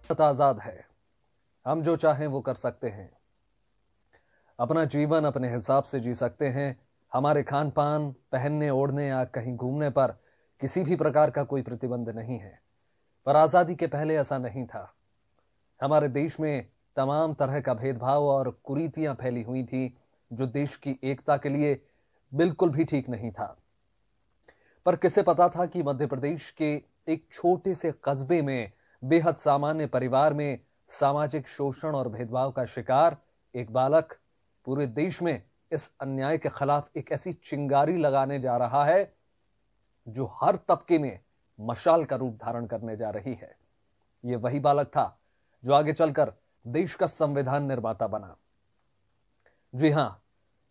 भारत आजाद है। हम जो चाहें वो कर सकते हैं। अपना जीवन अपने हिसाब से जी सकते हैं। हमारे खान पान, पहनने ओढ़ने या कहीं घूमने पर किसी भी प्रकार का कोई प्रतिबंध नहीं है। पर आजादी के पहले ऐसा नहीं था। हमारे देश में तमाम तरह का भेदभाव और कुरीतियां फैली हुई थी, जो देश की एकता के लिए बिल्कुल भी ठीक नहीं था। पर किसे पता था कि मध्य प्रदेश के एक छोटे से कस्बे में, बेहद सामान्य परिवार में सामाजिक शोषण और भेदभाव का शिकार एक बालक पूरे देश में इस अन्याय के खिलाफ एक ऐसी चिंगारी लगाने जा रहा है जो हर तबके में मशाल का रूप धारण करने जा रही है। यह वही बालक था जो आगे चलकर देश का संविधान निर्माता बना। जी हां,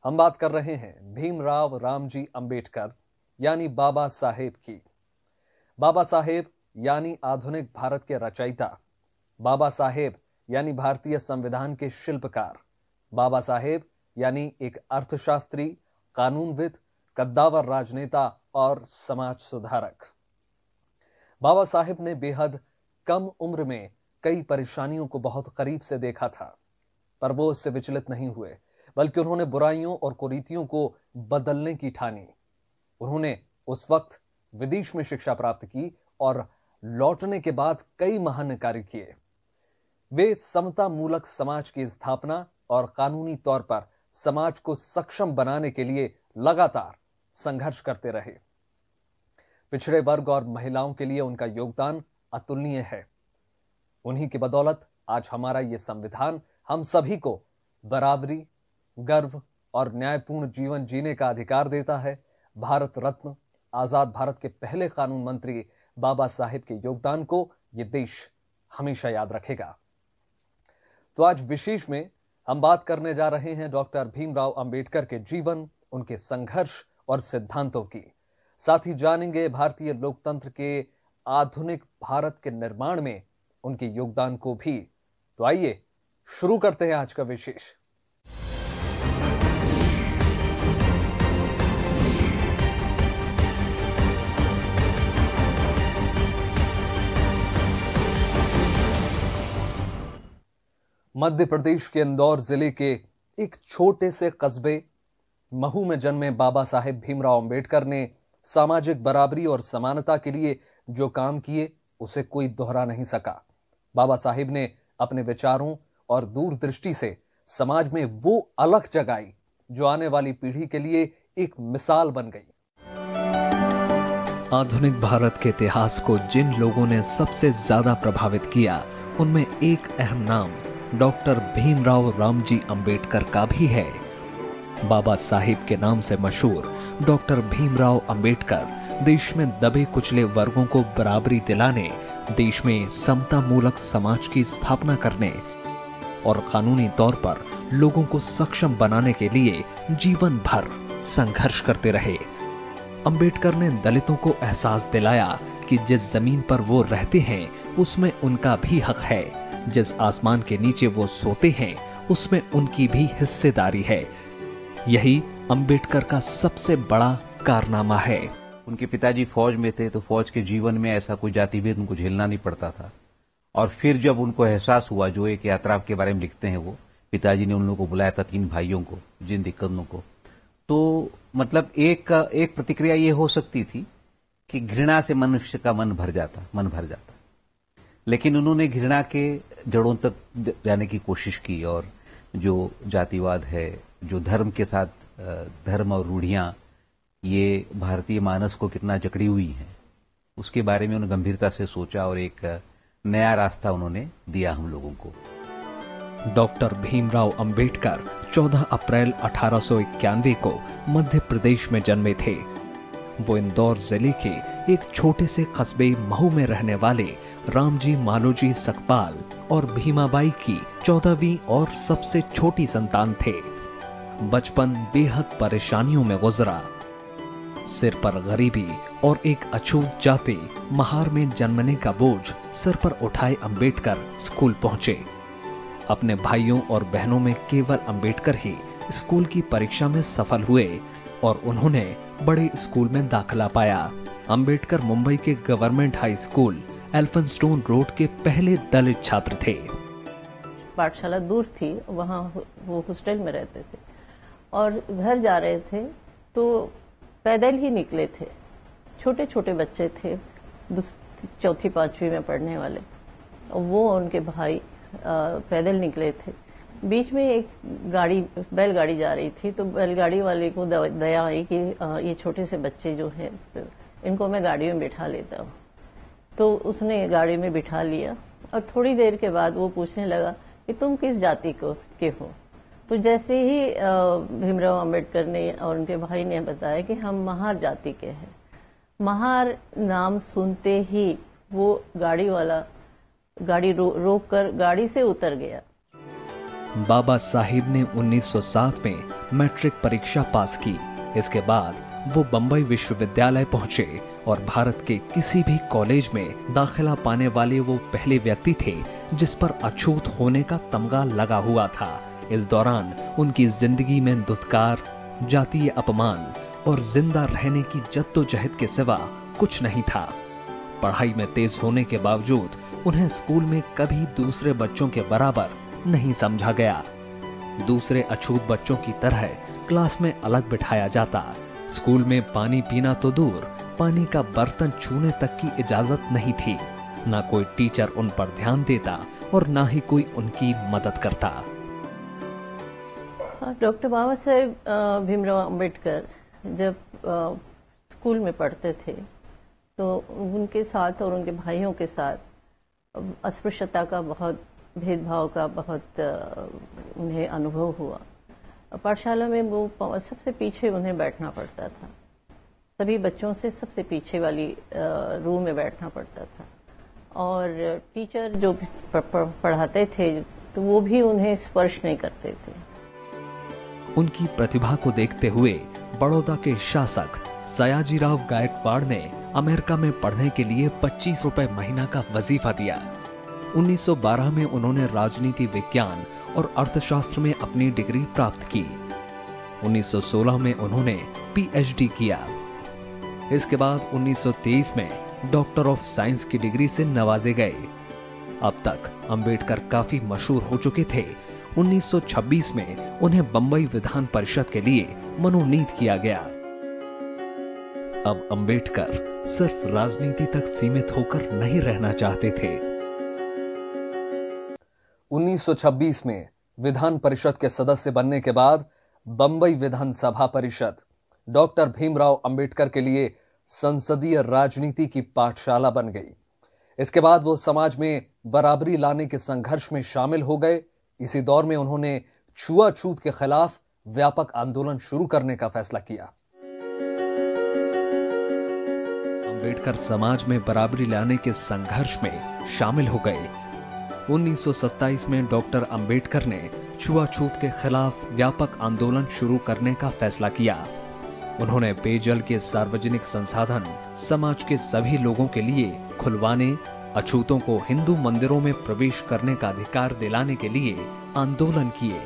हम बात कर रहे हैं भीमराव रामजी अंबेडकर यानी बाबा साहेब की। बाबा साहेब यानी आधुनिक भारत के रचयिता। बाबा साहेब यानी भारतीय संविधान के शिल्पकार। बाबा साहेब यानी एक अर्थशास्त्री, कानूनविद, कद्दावर राजनेता और समाज सुधारक। बाबा साहेब ने बेहद कम उम्र में कई परेशानियों को बहुत करीब से देखा था, पर वो उससे विचलित नहीं हुए, बल्कि उन्होंने बुराइयों और कुरीतियों को बदलने की ठानी। उन्होंने उस वक्त विदेश में शिक्षा प्राप्त की और लौटने के बाद कई महान कार्य किए। वे समता मूलक समाज की स्थापना और कानूनी तौर पर समाज को सक्षम बनाने के लिए लगातार संघर्ष करते रहे। पिछड़े वर्ग और महिलाओं के लिए उनका योगदान अतुलनीय है। उन्हीं की बदौलत आज हमारा ये संविधान हम सभी को बराबरी, गर्व और न्यायपूर्ण जीवन जीने का अधिकार देता है। भारत रत्न, आजाद भारत के पहले कानून मंत्री बाबा साहेब के योगदान को यह देश हमेशा याद रखेगा। तो आज विशेष में हम बात करने जा रहे हैं डॉक्टर भीमराव अंबेडकर के जीवन, उनके संघर्ष और सिद्धांतों की। साथ ही जानेंगे भारतीय लोकतंत्र के आधुनिक भारत के निर्माण में उनके योगदान को भी। तो आइए शुरू करते हैं आज का विशेष। मध्य प्रदेश के इंदौर जिले के एक छोटे से कस्बे महू में जन्मे बाबा साहेब भीमराव अंबेडकर ने सामाजिक बराबरी और समानता के लिए जो काम किए उसे कोई दोहरा नहीं सका। बाबा साहेब ने अपने विचारों और दूरदृष्टि से समाज में वो अलख जगाई जो आने वाली पीढ़ी के लिए एक मिसाल बन गई। आधुनिक भारत के इतिहास को जिन लोगों ने सबसे ज्यादा प्रभावित किया, उनमें एक अहम नाम डॉक्टर भीमराव रामजी अंबेडकर का भी है। बाबा साहेब के नाम से मशहूर डॉक्टर भीमराव अंबेडकर देश में दबे कुचले वर्गों को बराबरी दिलाने, देश में समता मूलक समाज की स्थापना करने और कानूनी तौर पर लोगों को सक्षम बनाने के लिए जीवन भर संघर्ष करते रहे। अंबेडकर ने दलितों को एहसास दिलाया कि जिस जमीन पर वो रहते हैं उसमें उनका भी हक है, जिस आसमान के नीचे वो सोते हैं उसमें उनकी भी हिस्सेदारी है। यही अंबेडकर का सबसे बड़ा कारनामा है। उनके पिताजी फौज में थे, तो फौज के जीवन में ऐसा कोई जातिभेद उनको झेलना नहीं पड़ता था। और फिर जब उनको एहसास हुआ, जो एक यात्रा के बारे में लिखते हैं, वो पिताजी ने उन लोगों को बुलाया था, 3 भाइयों को, जिन दिक्कतों को, तो मतलब एक प्रतिक्रिया ये हो सकती थी कि घृणा से मनुष्य का मन भर जाता। लेकिन उन्होंने घृणा के जड़ों तक जाने की कोशिश की और जो जातिवाद है, जो धर्म के साथ धर्म और रूढ़ियां ये भारतीय मानस को कितना जकड़ी हुई हैं, उसके बारे में उन्होंने गंभीरता से सोचा और एक नया रास्ता उन्होंने दिया हम लोगों को। डॉक्टर भीमराव अंबेडकर 14 अप्रैल 1891 को मध्य प्रदेश में जन्मे थे। वो इंदौर जिले के एक छोटे से कस्बे महू में रहने वाले रामजी मालोजी सकपाल और भीमाबाई की 14वीं और सबसे छोटी संतान थे। बचपन बेहद परेशानियों में गुजरा। सिर पर गरीबी और एक अछूत जाति महार में जन्मने का बोझ सिर पर उठाए अंबेडकर स्कूल पहुंचे। अपने भाइयों और बहनों में केवल अंबेडकर ही स्कूल की परीक्षा में सफल हुए और उन्होंने बड़े स्कूल में दाखिला पाया। अंबेडकर मुंबई के government high school Elphinstone road के पहले दलित छात्र थे। पाठशाला दूर थी, वहाँ वो हॉस्टल में रहते थे और घर जा रहे थे तो पैदल ही निकले थे। छोटे छोटे बच्चे थे, चौथी पांचवी में पढ़ने वाले। वो उनके भाई पैदल निकले थे। बीच में एक गाड़ी, बैलगाड़ी जा रही थी, तो बैलगाड़ी वाले को दया आई कि ये छोटे से बच्चे जो हैं इनको मैं गाड़ी में बिठा लेता हूँ। तो उसने गाड़ी में बिठा लिया और थोड़ी देर के बाद वो पूछने लगा कि तुम किस जाति के हो। तो जैसे ही भीमराव अंबेडकर ने और उनके भाई ने बताया कि हम महार जाति के हैं। महार नाम सुनते ही वो गाड़ी वाला गाड़ी रोक कर गाड़ी से उतर गया। बाबा साहिब ने 1907 में मैट्रिक परीक्षा पास की। इसके बाद वो बंबई विश्वविद्यालय पहुंचे और भारत के किसी भी कॉलेज में दाखिला पाने वाले वो पहले व्यक्ति थे जिस पर अछूत होने का तमगा लगा हुआ था। इस दौरान उनकी जिंदगी में दुत्कार, जातीय अपमान और जिंदा रहने की जद्दोजहद के सिवा कुछ नहीं था। पढ़ाई में तेज होने के बावजूद उन्हें स्कूल में कभी दूसरे बच्चों के बराबर नहीं समझा गया। दूसरे अछूत बच्चों की तरह क्लास में अलग बिठाया जाता। स्कूल में पानी पीना तो दूर, पानी का बर्तन छूने तक की इजाजत नहीं थी। ना कोई टीचर उन पर ध्यान देता और ना ही कोई उनकी मदद करता। डॉक्टर बाबा साहेब भीमराव अंबेडकर जब स्कूल में पढ़ते थे तो उनके साथ और उनके भाइयों के साथ अस्पृश्यता का बहुत, भेदभाव का बहुत उन्हें अनुभव हुआ। पाठशाला में वो सबसे पीछे उन्हें बैठना पड़ता था। सभी बच्चों से सबसे पीछे वाली रो में बैठना पड़ता था और टीचर जो पढ़ाते थे तो वो भी उन्हें स्पर्श नहीं करते थे। उनकी प्रतिभा को देखते हुए बड़ौदा के शासक सयाजीराव गायकवाड़ ने अमेरिका में पढ़ने के लिए 25 रुपए महीना का वजीफा दिया। 1912 में उन्होंने राजनीति विज्ञान और अर्थशास्त्र में अपनी डिग्री प्राप्त की। 1916 में उन्होंने पीएचडी किया। इसके बाद 1923 में डॉक्टर ऑफ साइंस की डिग्री से नवाजे गए। अब तक अंबेडकर काफी मशहूर हो चुके थे। 1926 में उन्हें बंबई विधान परिषद के लिए मनोनीत किया गया। अब अंबेडकर सिर्फ राजनीति तक सीमित होकर नहीं रहना चाहते थे। 1926 में विधान परिषद के सदस्य बनने के बाद बंबई विधानसभा परिषद डॉक्टर भीमराव अंबेडकर के लिए संसदीय राजनीति की पाठशाला बन गई। इसके बाद वो समाज में बराबरी लाने के संघर्ष में शामिल हो गए। इसी दौर में उन्होंने छुआछूत के खिलाफ व्यापक आंदोलन शुरू करने का फैसला किया। अंबेडकर समाज में बराबरी लाने के संघर्ष में शामिल हो गए। 1927 में डॉक्टर अंबेडकर ने छुआछूत के खिलाफ व्यापक आंदोलन शुरू करने का फैसला किया। उन्होंने पेयजल के सार्वजनिक संसाधन समाज के सभी लोगों के लिए खुलवाने, अछूतों को हिंदू मंदिरों में प्रवेश करने का अधिकार दिलाने के लिए आंदोलन किए।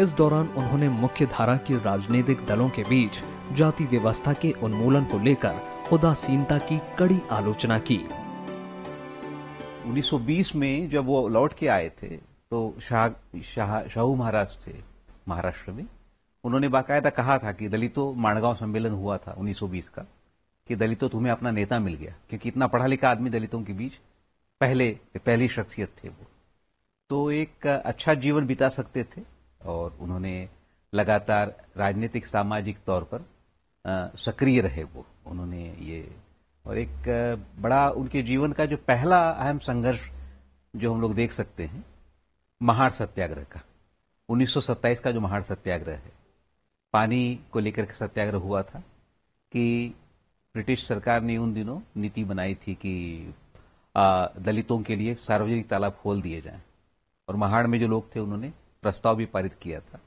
इस दौरान उन्होंने मुख्य धारा की राजनीतिक दलों के बीच जाति व्यवस्था के उन्मूलन को लेकर उदासीनता की कड़ी आलोचना की। 1920 में जब वो लौट के आए थे तो शाहू महाराज थे महाराष्ट्र में, उन्होंने बाकायदा कहा था कि दलितों, माणगांव सम्मेलन हुआ था 1920 का, कि दलितों तुम्हें अपना नेता मिल गया, क्योंकि इतना पढ़ा लिखा आदमी दलितों के बीच पहली शख्सियत थे वो, तो एक अच्छा जीवन बिता सकते थे। और उन्होंने लगातार राजनीतिक सामाजिक तौर पर सक्रिय रहे वो, उन्होंने ये, और एक बड़ा उनके जीवन का जो पहला अहम संघर्ष जो हम लोग देख सकते हैं, महाड़ सत्याग्रह का, 1927 का जो महाड़ सत्याग्रह है, पानी को लेकर के सत्याग्रह हुआ था कि ब्रिटिश सरकार ने उन दिनों नीति बनाई थी कि दलितों के लिए सार्वजनिक तालाब खोल दिए जाएं, और महाड़ में जो लोग थे उन्होंने प्रस्ताव भी पारित किया था।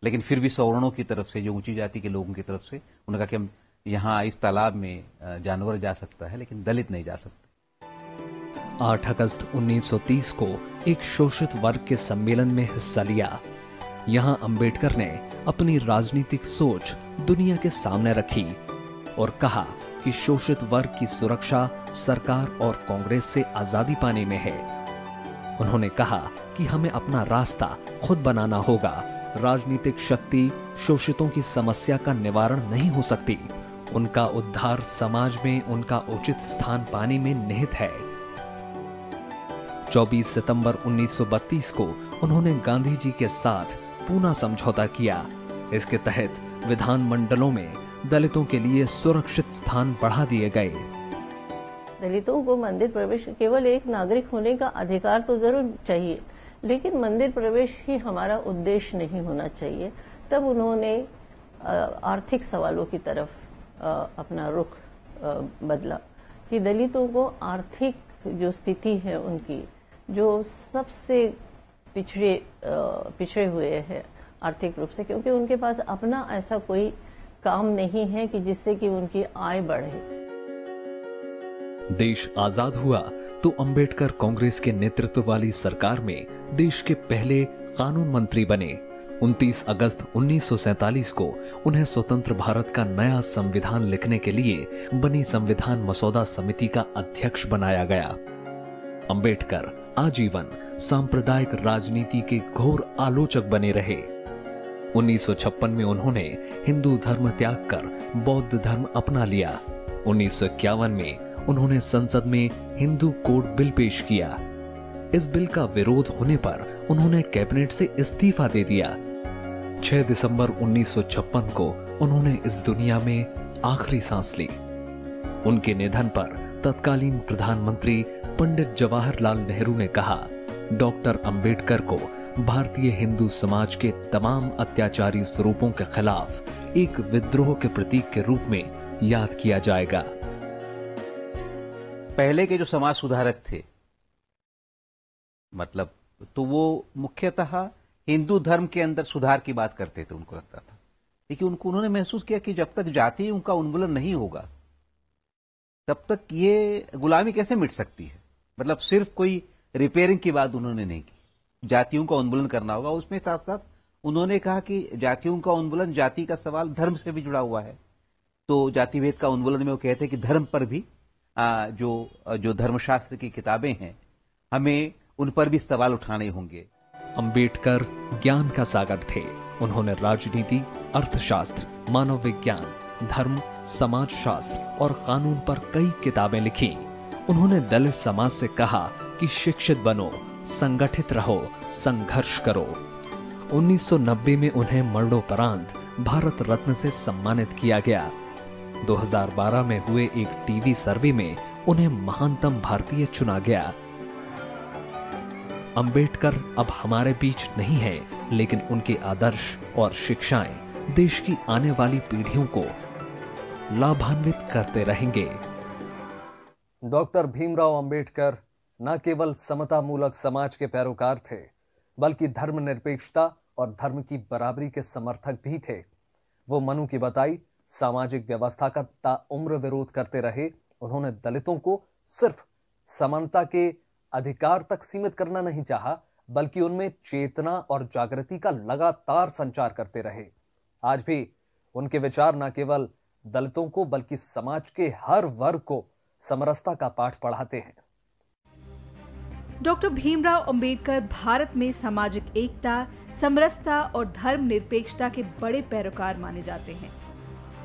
लेकिन फिर भी सवर्णों की तरफ से, जो ऊंची जाति के लोगों की तरफ से, उन्होंने कहा कि हम यहाँ इस तालाब में जानवर जा सकता है लेकिन दलित नहीं जा सकते। 8 अगस्त 1930 को एक शोषित वर्ग के सम्मेलन में हिस्सा लिया। यहां अंबेडकर ने अपनी राजनीतिक सोच दुनिया के सामने रखी और कहा कि शोषित वर्ग की सुरक्षा सरकार और कांग्रेस से आजादी पाने में है। उन्होंने कहा कि हमें अपना रास्ता खुद बनाना होगा। राजनीतिक शक्ति शोषितों की समस्या का निवारण नहीं हो सकती। उनका उद्धार समाज में उनका उचित स्थान पाने में निहित है। 24 सितंबर 1932 को उन्होंने गांधी जी के साथ पूना समझौता किया। इसके तहत विधानमंडलों में दलितों के लिए सुरक्षित स्थान बढ़ा दिए गए। दलितों को मंदिर प्रवेश, केवल एक नागरिक होने का अधिकार तो जरूर चाहिए, लेकिन मंदिर प्रवेश ही हमारा उद्देश्य नहीं होना चाहिए। तब उन्होंने आर्थिक सवालों की तरफ अपना रुख बदला कि दलितों को आर्थिक जो स्थिति है उनकी, जो सबसे पिछड़े हुए हैं आर्थिक रूप से, क्योंकि उनके पास अपना ऐसा कोई काम नहीं है कि जिससे कि उनकी आय बढ़े। देश आजाद हुआ तो अंबेडकर कांग्रेस के नेतृत्व वाली सरकार में देश के पहले कानून मंत्री बने। 29 अगस्त 1947 को उन्हें स्वतंत्र भारत का नया संविधान लिखने के लिए बनी संविधान मसौदा समिति का अध्यक्ष बनाया गया। अंबेडकर आजीवन सांप्रदायिक राजनीति के घोर आलोचक बने रहे। 1956 में उन्होंने हिंदू धर्म त्याग कर बौद्ध धर्म अपना लिया। 1951 में उन्होंने संसद में हिंदू कोड बिल पेश किया। इस बिल का विरोध होने पर उन्होंने कैबिनेट से इस्तीफा दे दिया। 6 दिसंबर 1956 को उन्होंने इस दुनिया में आखिरी सांस ली। उनके निधन पर तत्कालीन प्रधानमंत्री पंडित जवाहरलाल नेहरू ने कहा, डॉक्टर अंबेडकर को भारतीय हिंदू समाज के तमाम अत्याचारी स्वरूपों के खिलाफ एक विद्रोह के प्रतीक के रूप में याद किया जाएगा। पहले के जो समाज सुधारक थे, मतलब तो वो मुख्यतः हिंदू धर्म के अंदर सुधार की बात करते थे, उनको लगता था। लेकिन उन्होंने महसूस किया कि जब तक जाति उनका उन्मूलन नहीं होगा तब तक ये गुलामी कैसे मिट सकती है। मतलब सिर्फ कोई रिपेयरिंग की बात उन्होंने नहीं की, जातियों का उन्मूलन करना होगा। उसमें साथ साथ उन्होंने कहा कि जातियों का उन्मूलन, जाति का सवाल धर्म से भी जुड़ा हुआ है। तो जाति भेद का उन्मूलन में वो कहते हैं कि धर्म पर भी जो धर्मशास्त्र की किताबें हैं, हमें उन पर भी सवाल उठाने होंगे। अंबेडकर ज्ञान का सागर थे। उन्होंने राजनीति, अर्थशास्त्र, मानव विज्ञान, धर्म, समाजशास्त्र और कानून पर कई किताबें लिखी। उन्होंने दलित समाज से कहा कि शिक्षित बनो, संगठित रहो, संघर्ष करो। 1990 में उन्हें मरणोपरांत भारत रत्न से सम्मानित किया गया। 2012 में हुए एक टीवी सर्वे में उन्हें महानतम भारतीय चुना गया। अंबेडकर अब हमारे बीच नहीं है, लेकिन उनके आदर्श और शिक्षाएं देश की आने वाली पीढ़ियों को लाभान्वित करते रहेंगे। डॉक्टर भीमराव अंबेडकर न केवल समतामूलक समाज के पैरोकार थे, बल्कि धर्मनिरपेक्षता और धर्म की बराबरी के समर्थक भी थे। वो मनु की बताई सामाजिक व्यवस्था का ताउम्र विरोध करते रहे। उन्होंने दलितों को सिर्फ समानता के अधिकार तक सीमित करना नहीं चाहा, बल्कि उनमें चेतना और जागृति का लगातार संचार करते रहे। आज भी उनके विचार न केवल दलितों को बल्कि समाज के हर वर्ग को समरसता का पाठ पढ़ाते हैं। डॉक्टर भीमराव अंबेडकर भारत में सामाजिक एकता, समरसता और धर्मनिरपेक्षता के बड़े पैरोकार माने जाते हैं।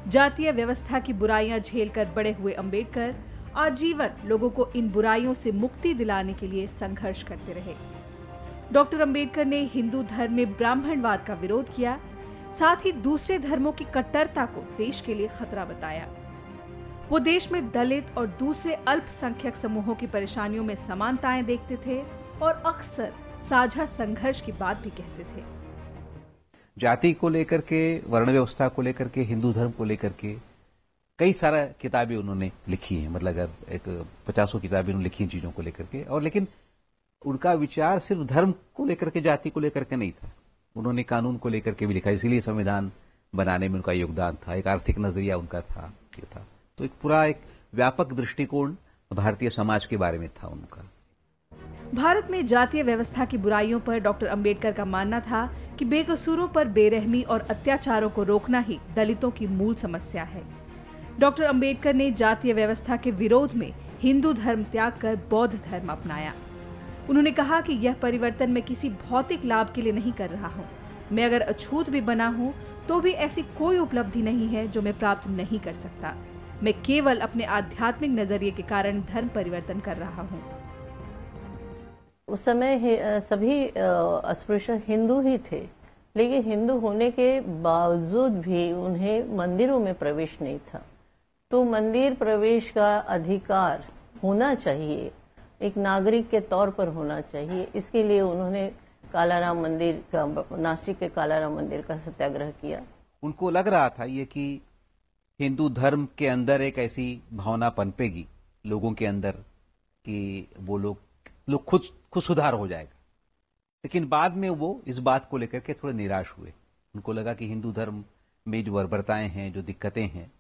जातीय व्यवस्था की बुराइयां झेलकर बड़े हुए अंबेडकर आजीवन लोगों को इन बुराइयों से मुक्ति दिलाने के लिए संघर्ष करते रहे। डॉक्टर अंबेडकर ने हिंदू धर्म में ब्राह्मणवाद का विरोध किया, साथ ही दूसरे धर्मों की कट्टरता को देश के लिए खतरा बताया। वो देश में दलित और दूसरे अल्पसंख्यक समूहों की परेशानियों में समानताएं देखते थे और अक्सर साझा संघर्ष की बात भी कहते थे। जाति को लेकर के, वर्ण व्यवस्था को लेकर के, हिंदू धर्म को लेकर के कई सारा किताबें उन्होंने लिखी हैं। मतलब अगर एक 50 किताबें उन्होंने लिखी चीजों को लेकर के, और लेकिन उनका विचार सिर्फ धर्म को लेकर के, जाति को लेकर के नहीं था। उन्होंने कानून को लेकर के भी लिखा, इसीलिए संविधान बनाने में उनका योगदान था। एक आर्थिक नजरिया उनका था, ये था। तो एक पूरा एक व्यापक दृष्टिकोण भारतीय समाज के बारे में था उनका। भारत में जातीय व्यवस्था की बुराइयों पर डॉक्टर अंबेडकर का मानना था कि बेकसूरों पर बेरहमी और अत्याचारों को रोकना ही दलितों की मूल समस्या है। डॉक्टर अंबेडकर ने जातीय व्यवस्था के विरोध में हिंदू धर्म त्याग कर बौद्ध धर्म अपनाया। उन्होंने कहा कि यह परिवर्तन मैं किसी भौतिक लाभ के लिए नहीं कर रहा हूँ। मैं अगर अछूत भी बना हूँ तो भी ऐसी कोई उपलब्धि नहीं है जो मैं प्राप्त नहीं कर सकता। मैं केवल अपने आध्यात्मिक नजरिए के कारण धर्म परिवर्तन कर रहा हूँ। उस समय सभी अस्पृश्य हिंदू ही थे, लेकिन हिंदू होने के बावजूद भी उन्हें मंदिरों में प्रवेश नहीं था। तो मंदिर प्रवेश का अधिकार होना चाहिए, एक नागरिक के तौर पर होना चाहिए। इसके लिए उन्होंने कालाराम मंदिर का, नासिक के कालाराम मंदिर का सत्याग्रह किया। उनको लग रहा था ये कि हिंदू धर्म के अंदर एक ऐसी भावना पनपेगी लोगों के अंदर कि वो लोग खुद सुधार हो जाएगा। लेकिन बाद में वो इस बात को लेकर के थोड़े निराश हुए। उनको लगा कि हिंदू धर्म में जो बर्बरताएं हैं, जो दिक्कतें हैं,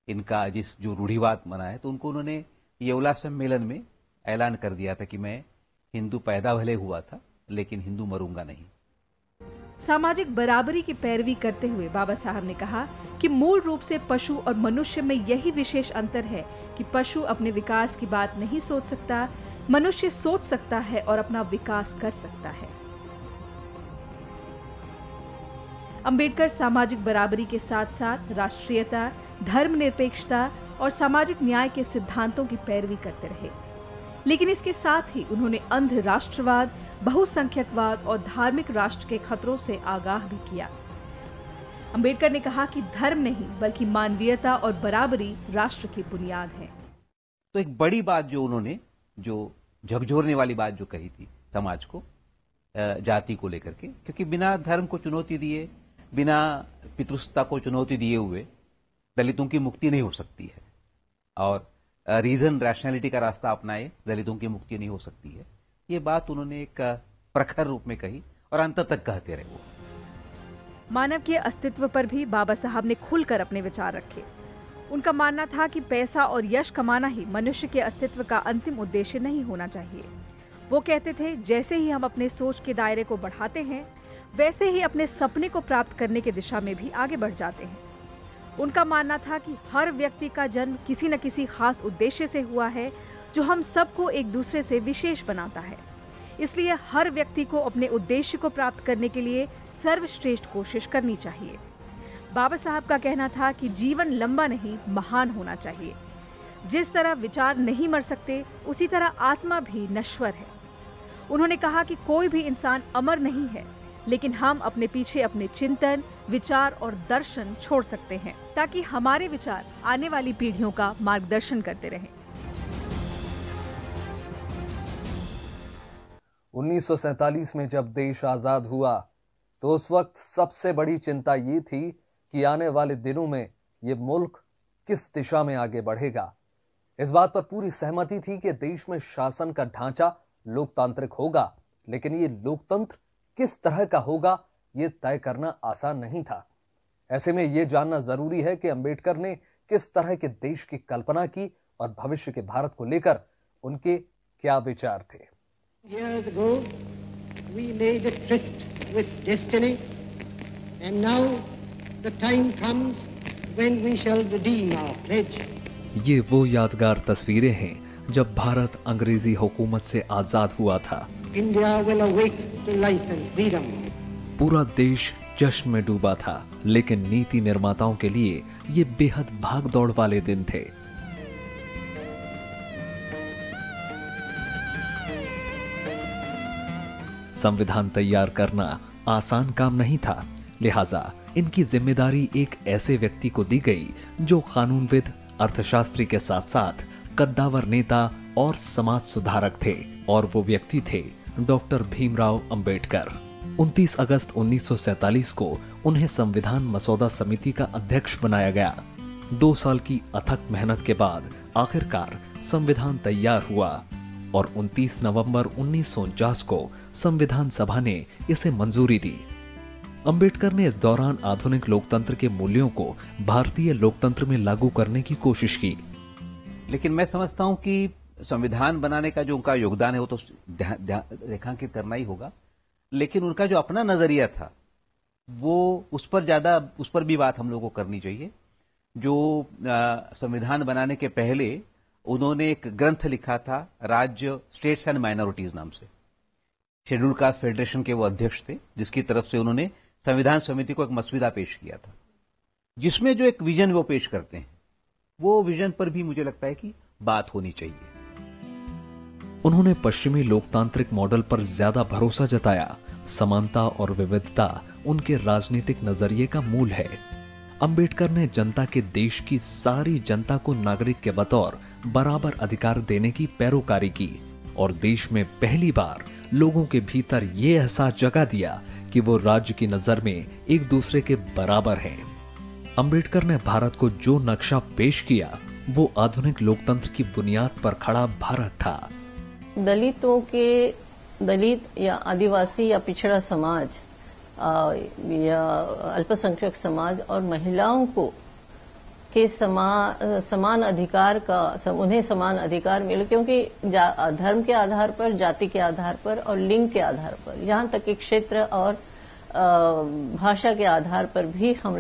इनका जो रूढ़िवाद बना है, तो उन्होंने येवला सम्मेलन में ऐलान कर दिया था कि मैं हिंदू पैदा भले हुआ था लेकिन हिंदू मरूंगा नहीं। सामाजिक बराबरी की पैरवी करते हुए बाबा साहब ने कहा कि मूल रूप से पशु और मनुष्य में यही विशेष अंतर है कि पशु अपने विकास की बात नहीं सोच सकता, मनुष्य सोच सकता है और अपना विकास कर सकता है। अंबेडकर सामाजिक बराबरी के साथ साथ राष्ट्रीयता, धर्मनिरपेक्षता और सामाजिक न्याय के सिद्धांतों की पैरवी करते रहे, लेकिन इसके साथ ही उन्होंने अंध राष्ट्रवाद, बहुसंख्यकवाद और धार्मिक राष्ट्र के खतरों से आगाह भी किया। अंबेडकर ने कहा कि धर्म नहीं बल्कि मानवीयता और बराबरी राष्ट्र की बुनियाद है। तो एक बड़ी बात जो उन्होंने, जो झकझोरने वाली बात जो कही थी समाज को, जाति को लेकर के, क्योंकि बिना धर्म को चुनौती दिए, बिना पितृसत्ता को चुनौती दिए हुए दलितों की मुक्ति नहीं हो सकती है, और रीजन रैशनैलिटी का रास्ता अपनाए दलितों की मुक्ति नहीं हो सकती है। ये बात उन्होंने एक प्रखर रूप में कही और अंत तक कहते रहे। वो मानव के अस्तित्व पर भी बाबा साहब ने खुलकर अपने विचार रखे। उनका मानना था कि पैसा और यश कमाना ही मनुष्य के अस्तित्व का अंतिम उद्देश्य नहीं होना चाहिए। वो कहते थे, जैसे ही हम अपने सोच के दायरे को बढ़ाते हैं, वैसे ही अपने सपने को प्राप्त करने की दिशा में भी आगे बढ़ जाते हैं। उनका मानना था कि हर व्यक्ति का जन्म किसी न किसी खास उद्देश्य से हुआ है, जो हम सबको एक दूसरे से विशेष बनाता है। इसलिए हर व्यक्ति को अपने उद्देश्य को प्राप्त करने के लिए सर्वश्रेष्ठ कोशिश करनी चाहिए। बाबा साहब का कहना था कि जीवन लंबा नहीं, महान होना चाहिए। जिस तरह विचार नहीं मर सकते, उसी तरह आत्मा भी नश्वर है। उन्होंने कहा कि कोई भी इंसान अमर नहीं है, लेकिन हम अपने पीछे अपने चिंतन, विचार और दर्शन छोड़ सकते हैं, ताकि हमारे विचार आने वाली पीढ़ियों का मार्गदर्शन करते रहें। 1947 में जब देश आजाद हुआ तो उस वक्त सबसे बड़ी चिंता ये थी कि आने वाले दिनों में ये मुल्क किस दिशा में आगे बढ़ेगा। इस बात पर पूरी सहमति थी कि देश में शासन का ढांचा लोकतांत्रिक होगा, लेकिन ये लोकतंत्र किस तरह का होगा ये तय करना आसान नहीं था। ऐसे में ये जानना जरूरी है कि अंबेडकर ने किस तरह के देश की कल्पना की और भविष्य के भारत को लेकर उनके क्या विचार थे। Years ago, we made a tryst with destiny, and now the time comes when we shall redeem our pledge. ये वो यादगार तस्वीरें हैं जब भारत अंग्रेजी हुकूमत से आजाद हुआ था। India will awake to life and freedom. पूरा देश जश्न में डूबा था, लेकिन नीति निर्माताओं के लिए ये बेहद भागदौड़ वाले दिन थे। संविधान तैयार करना आसान काम नहीं था, लिहाजा इनकी जिम्मेदारी एक ऐसे व्यक्ति को दी गई जो कानूनविद, अर्थशास्त्री के साथ साथ कद्दावर नेता और समाज सुधारक थे, और वो व्यक्ति थे डॉक्टर भीमराव अंबेडकर। 29 अगस्त 1947 को उन्हें संविधान मसौदा समिति का अध्यक्ष बनाया गया। 2 साल की अथक मेहनत के बाद आखिरकार संविधान तैयार हुआ और 29 नवंबर 1949 को संविधान सभा ने इसे मंजूरी दी। अंबेडकर ने इस दौरान आधुनिक लोकतंत्र के मूल्यों को भारतीय लोकतंत्र में लागू करने की कोशिश की। लेकिन मैं समझता हूं कि संविधान बनाने का जो उनका योगदान है वो तो रेखांकित करना ही होगा, लेकिन उनका जो अपना नजरिया था वो उस पर भी बात हम लोगों को करनी चाहिए। जो संविधान बनाने के पहले उन्होंने एक ग्रंथ लिखा था, राज्य स्टेट्स एंड माइनॉरिटीज नाम से। शेड्यूल कास्ट फेडरेशन के वो अध्यक्ष थे, जिसकी तरफ से उन्होंने संविधान समिति को एक मसविदा पेश किया था, जिसमें जो एक विजन वो पेश करते हैं, वो विजन पर भी मुझे लगता है कि बात होनी चाहिए। उन्होंने पश्चिमी लोकतांत्रिक मॉडल पर ज्यादा भरोसा जताया। समानता और विविधता उनके राजनीतिक नजरिए का मूल है। अंबेडकर ने जनता के देश की सारी जनता को नागरिक के बतौर बराबर अधिकार देने की पैरोकारी की और देश में पहली बार लोगों के भीतर ये एहसास जगा दिया कि वो राज्य की नजर में एक दूसरे के बराबर हैं। अंबेडकर ने भारत को जो नक्शा पेश किया वो आधुनिक लोकतंत्र की बुनियाद पर खड़ा भारत था। दलित या आदिवासी या पिछड़ा समाज या अल्पसंख्यक समाज और महिलाओं को के समान अधिकार का उन्हें समान अधिकार मिले, क्योंकि धर्म के आधार पर, जाति के आधार पर और लिंग के आधार पर, यहाँ तक कि क्षेत्र और भाषा के आधार पर भी हम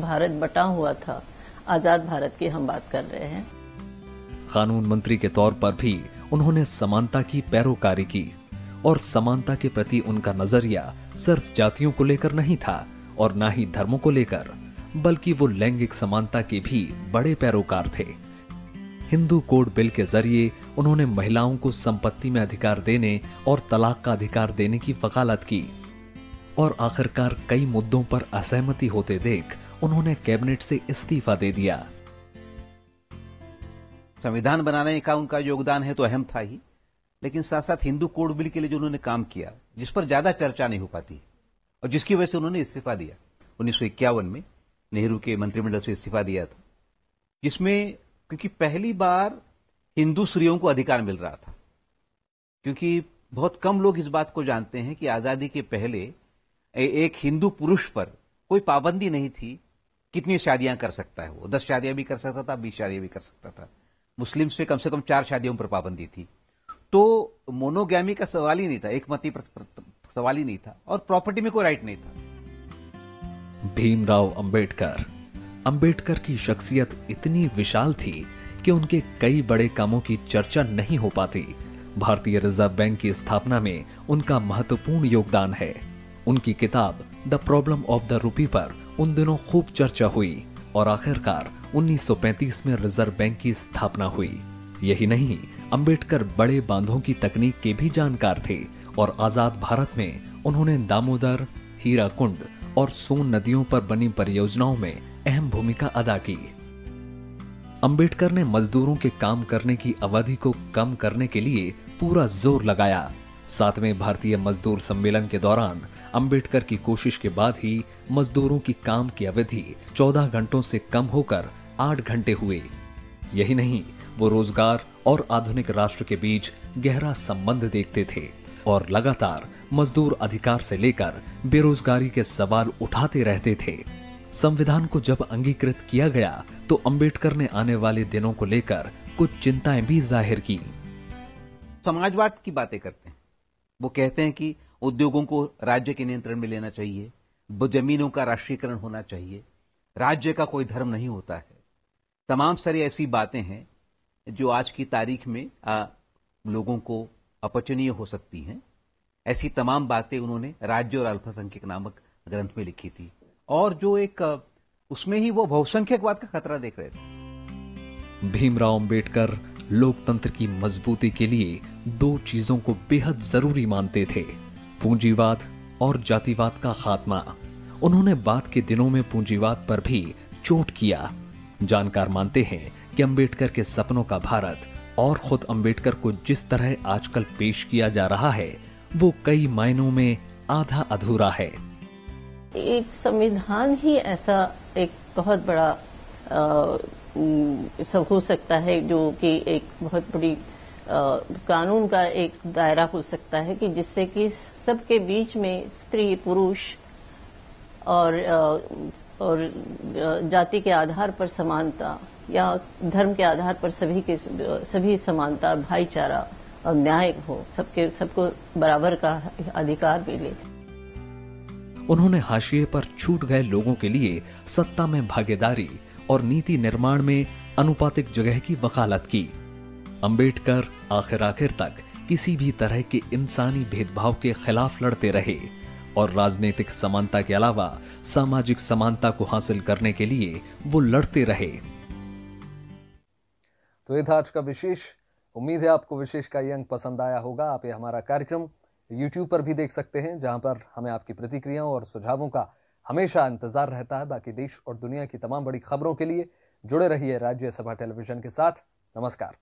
भारत बटा हुआ था। आजाद भारत की हम बात कर रहे हैं। कानून मंत्री के तौर पर भी उन्होंने समानता की पैरोकारी की और समानता के प्रति उनका नजरिया सिर्फ जातियों को लेकर नहीं था और ना ही धर्मों को लेकर, बल्कि वो लैंगिक समानता के भी बड़े पैरोकार थे। हिंदू कोड बिल के जरिए उन्होंने महिलाओं को संपत्ति में अधिकार देने और तलाक का अधिकार देने की वकालत की और आखिरकार कई मुद्दों पर असहमति होते देख उन्होंने कैबिनेट से इस्तीफा दे दिया। संविधान बनाने का उनका योगदान है तो अहम था ही, लेकिन साथ साथ हिंदू कोड बिल के लिए जो उन्होंने काम किया, जिस पर ज्यादा चर्चा नहीं हो पाती और जिसकी वजह से उन्होंने इस्तीफा दिया 1951 में, नेहरू के मंत्रिमंडल से इस्तीफा दिया था, जिसमें क्योंकि पहली बार हिंदू स्त्रियों को अधिकार मिल रहा था। क्योंकि बहुत कम लोग इस बात को जानते हैं कि आजादी के पहले एक हिंदू पुरुष पर कोई पाबंदी नहीं थी कितनी शादियां कर सकता है। वो 10 शादियां भी कर सकता था, 20 शादियां भी कर सकता था। मुस्लिम्स पे कम से कम 4 शादियों पर पाबंदी थी। तो मोनोगैमी का सवाल ही नहीं था, एकमती सवाल ही नहीं था, और प्रॉपर्टी में कोई राइट नहीं था। भीमराव अंबेडकर की शख्सियत इतनी विशाल थी कि उनके कई बड़े कामों की चर्चा नहीं हो पाती। भारतीय रिजर्व बैंक की स्थापना में उनका महत्वपूर्ण योगदान है। उनकी किताब the problem of the rupee पर उन दिनों खूब चर्चा हुई और आखिरकार 1935 में रिजर्व बैंक की स्थापना हुई। यही नहीं, अंबेडकर बड़े बांधों की तकनीक के भी जानकार थे और आजाद भारत में उन्होंने दामोदर, हीराकुंड और सोन नदियों पर बनी परियोजनाओं में अहम भूमिका अदा की। अंबेडकर ने मजदूरों के काम करने की अवधि को कम करने के लिए पूरा जोर लगाया। 7वें भारतीय मजदूर सम्मेलन के दौरान अंबेडकर की कोशिश के बाद ही मजदूरों की काम की अवधि 14 घंटों से कम होकर 8 घंटे हुए। यही नहीं, वो रोजगार और आधुनिक राष्ट्र के बीच गहरा संबंध देखते थे और लगातार मजदूर अधिकार से लेकर बेरोजगारी के सवाल उठाते रहते थे। संविधान को जब अंगीकृत किया गया तो अंबेडकर ने आने वाले दिनों को लेकर कुछ चिंताएं भी जाहिर की। समाजवाद की बातें करते हैं। वो कहते हैं कि उद्योगों को राज्य के नियंत्रण में लेना चाहिए, जमीनों का राष्ट्रीयकरण होना चाहिए, राज्य का कोई धर्म नहीं होता है। तमाम सारी ऐसी बातें हैं जो आज की तारीख में लोगों को अपचनीय हो सकती हैं। ऐसी तमाम बातें उन्होंने राज्य और अल्पसंख्यक नामक ग्रंथ में लिखी थी, और जो एक उसमें ही वो बहुसंख्यकवाद का खतरा देख रहे थे। भीमराव अंबेडकर लोकतंत्र की मजबूती के लिए 2 चीजों को बेहद जरूरी मानते थे, पूंजीवाद और जातिवाद का खात्मा। उन्होंने बाद के दिनों में पूंजीवाद पर भी चोट किया। जानकार मानते हैं कि अंबेडकर के सपनों का भारत और खुद अंबेडकर को जिस तरह आजकल पेश किया जा रहा है वो कई मायनों में आधा अधूरा है। एक संविधान ही ऐसा एक बहुत बड़ा सब हो सकता है, जो कि एक बहुत बड़ी कानून का एक दायरा हो सकता है कि जिससे कि सबके बीच में स्त्री पुरुष और जाति के आधार पर समानता या धर्म के आधार पर सभी समानता, भाईचारा और न्याय हो, सबको बराबर का अधिकार मिले। उन्होंने हाशिए पर छूट गए लोगों के लिए सत्ता में भागीदारी और नीति निर्माण में अनुपातिक जगह की वकालत की। अंबेडकर आखिर तक किसी भी तरह के इंसानी भेदभाव के खिलाफ लड़ते रहे और राजनीतिक समानता के अलावा सामाजिक समानता को हासिल करने के लिए वो लड़ते रहे। तो ये था आज का विशेष। उम्मीद है आपको विशेष का ये अंक पसंद आया होगा। आप ये हमारा कार्यक्रम YouTube पर भी देख सकते हैं, जहां पर हमें आपकी प्रतिक्रियाओं और सुझावों का हमेशा इंतजार रहता है। बाकी देश और दुनिया की तमाम बड़ी खबरों के लिए जुड़े रहिए राज्यसभा टेलीविजन के साथ। नमस्कार।